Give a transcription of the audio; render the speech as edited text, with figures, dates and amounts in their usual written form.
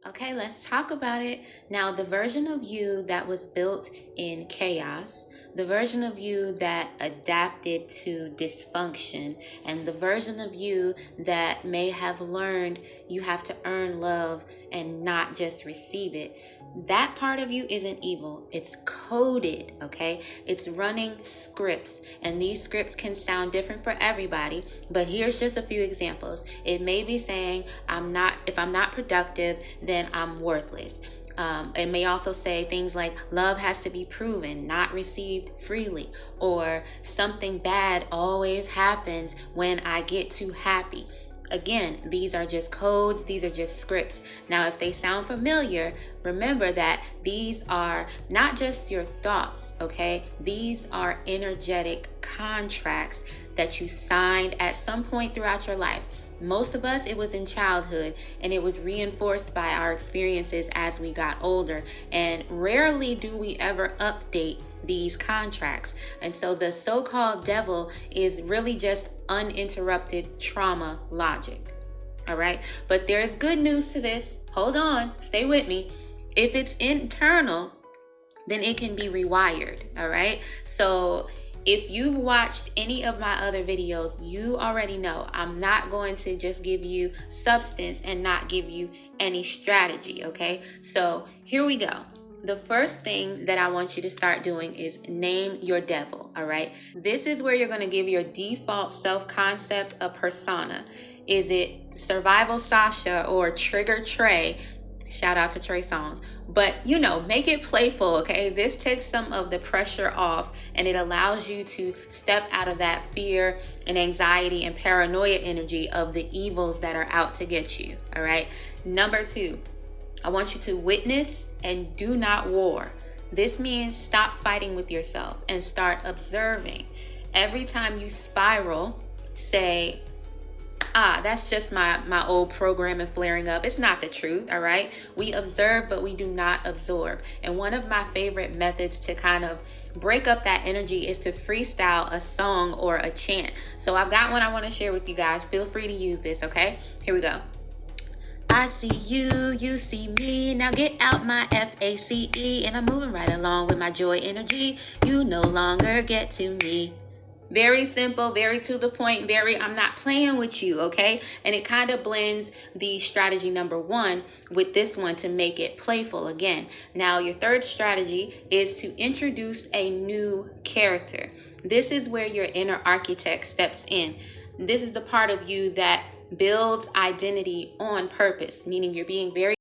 Okay, let's talk about it. Now, the version of you that was built in chaos, the version of you that adapted to dysfunction, and the version of you that may have learned you have to earn love and not just receive it, that part of you isn't evil. It's coded, okay? It's running scripts, and these scripts can sound different for everybody, but here's just a few examples. It may be saying, if I'm not productive, then I'm worthless. It may also say things like love has to be proven, not received freely, or something bad always happens when I get too happy. Again, these are just codes, these are just scripts. Now, if they sound familiar, remember that these are not just your thoughts, okay? These are energetic contracts that you signed at some point throughout your life. Most of us, it was in childhood, and it was reinforced by our experiences as we got older. And rarely do we ever update these contracts. And so the so-called devil is really just uninterrupted trauma logic. All right. But there's good news to this. Hold on. Stay with me. If it's internal, then it can be rewired. All right. So if you've watched any of my other videos, you already know I'm not going to just give you substance and not give you any strategy, okay? So here we go. The first thing that I want you to start doing is name your devil, all right? This is where you're going to give your default self-concept a persona. Is it Survival Sasha or Trigger Trey? Shout out to Trey Songz. But, make it playful, okay? This takes some of the pressure off, and it allows you to step out of that fear and anxiety and paranoia energy of the evils that are out to get you, all right? Number 2, I want you to witness and do not war. This means stop fighting with yourself and start observing. Every time you spiral, say, that's just my old programming flaring up. It's not the truth, all right? We observe, but we do not absorb. And one of my favorite methods to kind of break up that energy is to freestyle a song or a chant. So I've got one I want to share with you guys. Feel free to use this, okay? Here we go. I see you, you see me, now get out my FACE, and I'm moving right along with my joy energy. You no longer get to me. Very simple, very to the point, I'm not playing with you, okay? And it kind of blends the strategy number 1 with this one to make it playful again. Now, your third strategy is to introduce a new character. This is where your inner architect steps in. This is the part of you that builds identity on purpose, meaning you're being very